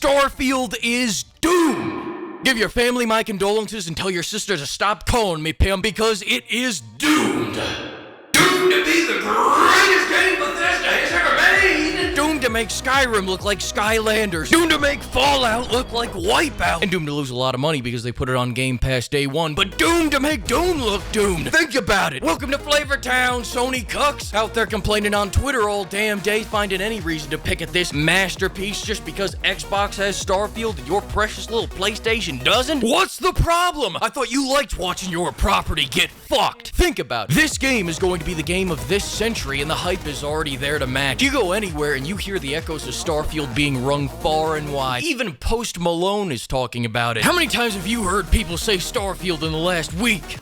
Starfield is doomed. Give your family my condolences and tell your sister to stop calling me Pim because it is doomed. Doomed to be the greatest game Bethesda has ever made. Doomed to make Skyrim look like Skylanders. Doomed to make Fallout look like Wipeout. And doomed to lose a lot of money because they put it on Game Pass day one. But doomed to make Doom look doomed. Think about it. Welcome to FLAVORTOWN, Sony cucks. Out there complaining on Twitter all damn day, finding any reason to pick at this masterpiece just because Xbox has Starfield and your precious little PlayStation doesn't? What's the problem? I thought you liked watching your property get fucked. Think about it. This game is going to be the game of this century and the hype is already there to match. You go anywhere and you hear the echoes of Starfield being rung far and wide. Even Post Malone is talking about it. How many times have you heard people say Starfield in the last week?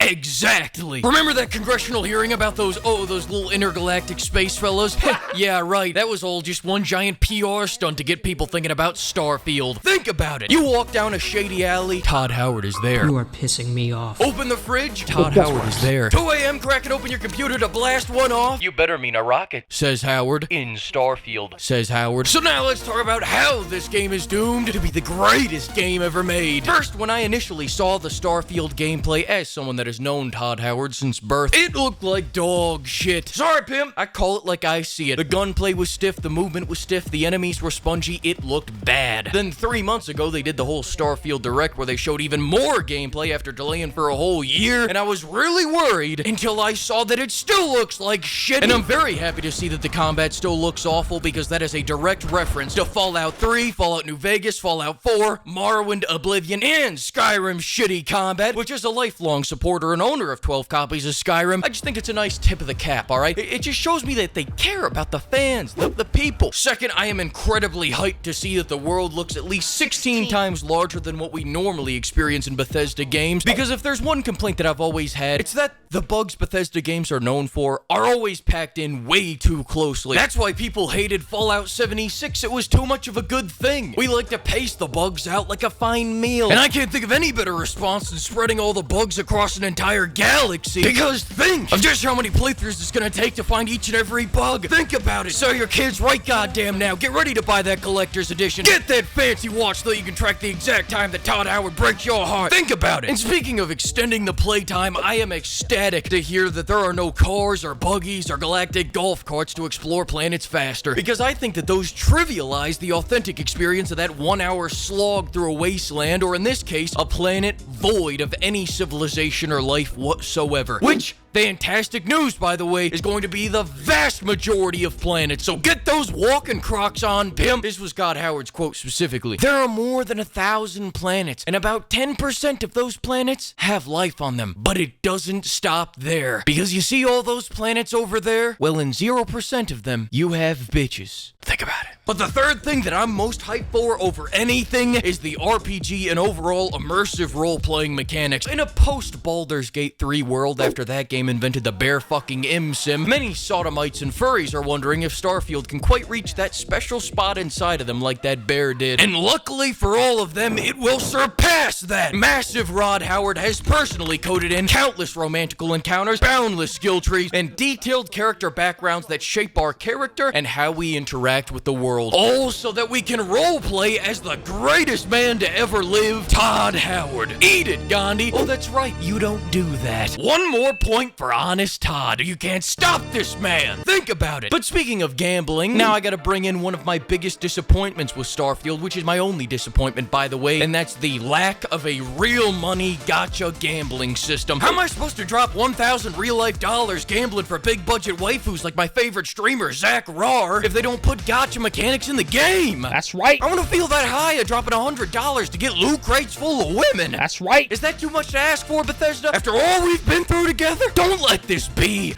Exactly. Remember that congressional hearing about those little intergalactic space fellows? Yeah, right. That was all just one giant PR stunt to get people thinking about Starfield. Think about it. You walk down a shady alley, Todd Howard is there. You are pissing me off. Open the fridge, Todd Howard is there. 2 a.m. cracking open your computer to blast one off. You better mean a rocket, says Howard. In Starfield, says Howard. So now let's talk about how this game is doomed to be the greatest game ever made. First, when I initially saw the Starfield gameplay, as someone that has known Todd Howard since birth, it looked like dog shit. Sorry, Pim. I call it like I see it. The gunplay was stiff, the movement was stiff, the enemies were spongy, it looked bad. Then 3 months ago, they did the whole Starfield Direct where they showed even more gameplay after delaying for a whole year, and I was really worried until I saw that it still looks like shit. And I'm very happy to see that the combat still looks awful because that is a direct reference to Fallout 3, Fallout New Vegas, Fallout 4, Morrowind, Oblivion, and Skyrim's shitty combat, which is a lifelong supporter and owner of 12 copies of Skyrim. I just think it's a nice tip of the cap, alright? It just shows me that they care about the fans, the people. Second, I am incredibly hyped to see that the world looks at least 16 times larger than what we normally experience in Bethesda games, because if there's one complaint that I've always had, it's that the bugs Bethesda games are known for are always packed in way too closely. That's why people hated Fallout 76. It was too much of a good thing. We like to pace the bugs out like a fine meal, and I can't think of any better response than spreading all the bugs across an entire galaxy. Because think of just how many playthroughs it's gonna take to find each and every bug. Think about it. So your kids right goddamn now. Get ready to buy that collector's edition. Get that fancy watch so you can track the exact time that Todd Howard breaks your heart. Think about it. And speaking of extending the playtime, I am ecstatic to hear that there are no cars or buggies or galactic golf carts to explore planets faster. Because I think that those trivialize the authentic experience of that 1 hour slog through a wasteland, or in this case, a planet void of any civilization or life whatsoever. Which, fantastic news, by the way, is going to be the vast majority of planets. So get those walking crocs on, Pim. This was God Howard's quote specifically. There are more than 1,000 planets, and about 10% of those planets have life on them. But it doesn't stop there. Because you see all those planets over there? Well, in 0% of them, you have bitches. Think about it. But the third thing that I'm most hyped for over anything is the RPG and overall immersive role-playing mechanics. In a post-Baldur's Gate 3 world after that game invented the bare fucking sim, many sodomites and furries are wondering if Starfield can quite reach that special spot inside of them like that bear did. And luckily for all of them, it will surpass that. Massive Rod Howard has personally coded in countless romantical encounters, boundless skill trees, and detailed character backgrounds that shape our character and how we interact with the world. All so that we can roleplay as the greatest man to ever live, Todd Howard. Eat it, Gandhi. Oh, that's right, you don't do that. One more point for honest Todd. You can't stop this man. Think about it. But speaking of gambling, now I gotta bring in one of my biggest disappointments with Starfield, which is my only disappointment, by the way, and that's the lack of a real money gacha gambling system. How am I supposed to drop 1,000 real-life dollars gambling for big-budget waifus like my favorite streamer, Zach Rar, if they don't put gacha mechanics in the game? That's right. I want to feel that high of dropping $100 to get loot crates full of women. That's right. Is that too much to ask for, Bethesda? After all we've been through together? Don't let this be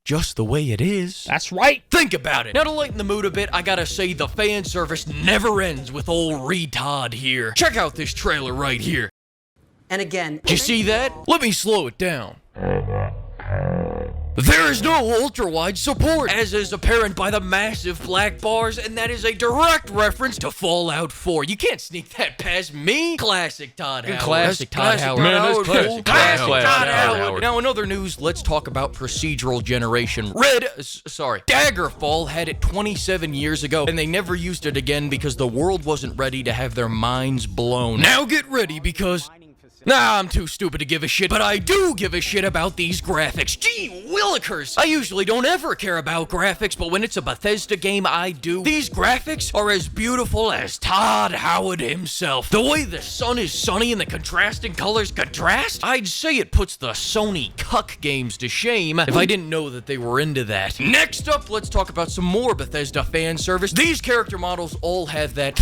just the way it is. That's right. Think about it. Now to lighten the mood a bit, I gotta say the fan service never ends with old retard here. Check out this trailer right here. And again... Did you see that? Let me slow it down. There is no ultra-wide support, as is apparent by the massive black bars, and that is a direct reference to Fallout 4. You can't sneak that past me. Classic Todd Howard. Classic Todd Howard. Man, that's classic Todd Howard. Now, in other news, let's talk about procedural generation. Daggerfall had it 27 years ago, and they never used it again because the world wasn't ready to have their minds blown. Now get ready, because... Nah, I'm too stupid to give a shit, but I do give a shit about these graphics. Gee willikers! I usually don't ever care about graphics, but when it's a Bethesda game, I do. These graphics are as beautiful as Todd Howard himself. The way the sun is sunny and the contrasting colors contrast, I'd say it puts the Sony cuck games to shame if I didn't know that they were into that. Next up, let's talk about some more Bethesda fan service. These character models all have that...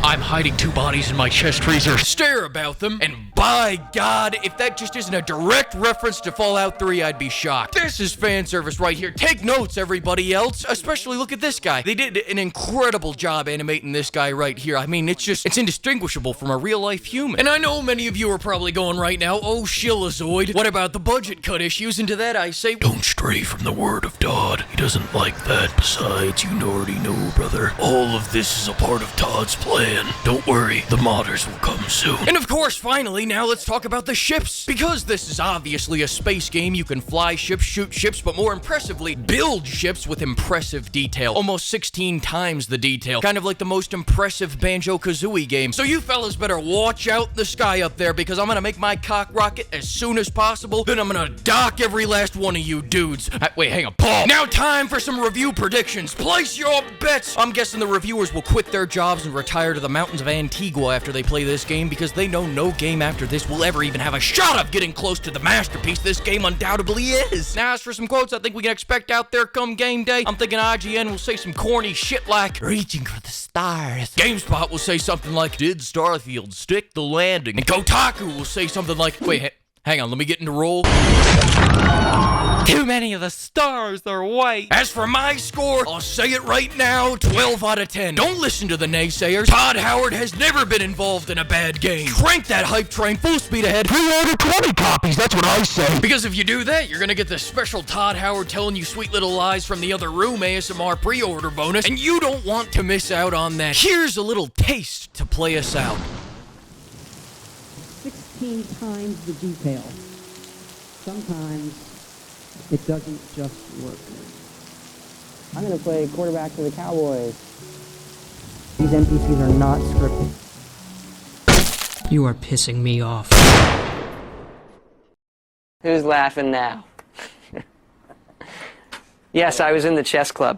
I'm hiding two bodies in my chest freezer stare about them, and by God, if that just isn't a direct reference to Fallout 3, I'd be shocked. This is fan service right here. Take notes, everybody else. Especially look at this guy. They did an incredible job animating this guy right here. I mean, it's indistinguishable from a real-life human. And I know many of you are probably going right now, oh, Shillazoid, what about the budget cut issues? And to that I say, don't stray from the word of Todd. He doesn't like that. Besides, you already know, brother. All of this is a part of Todd's plan. Don't worry, the modders will come soon. And of course, finally, now let's talk about the ships. Because this is obviously a space game, you can fly ships, shoot ships, but more impressively, build ships with impressive detail. Almost 16 times the detail. Kind of like the most impressive Banjo-Kazooie game. So you fellas better watch out the sky up there, because I'm gonna make my cock rocket as soon as possible, then I'm gonna dock every last one of you dudes. Wait, hang on, Paul. Now time for some review predictions. Place your bets! I'm guessing the reviewers will quit their jobs and retire to the mountains of Antigua after they play this game, because they know no game after this will ever even have a shot of getting close to the masterpiece this game undoubtedly is. Now, as for some quotes I think we can expect out there come game day, I'm thinking IGN will say some corny shit like, reaching for the stars. GameSpot will say something like, did Starfield stick the landing? And Kotaku will say something like, wait, hang on, let me get into roll. Too many of the stars are white. As for my score, I'll say it right now, 12 out of 10. Don't listen to the naysayers. Todd Howard has never been involved in a bad game. Crank that hype train full speed ahead. Pre-order 20 copies, that's what I say. Because if you do that, you're gonna get the special Todd Howard telling you sweet little lies from the other room ASMR pre-order bonus, and you don't want to miss out on that. Here's a little taste to play us out. 16 times the detail. Sometimes it doesn't just work. I'm going to play quarterback for the Cowboys. These NPCs are not scripted. You are pissing me off. Who's laughing now? Yes, I was in the chess club.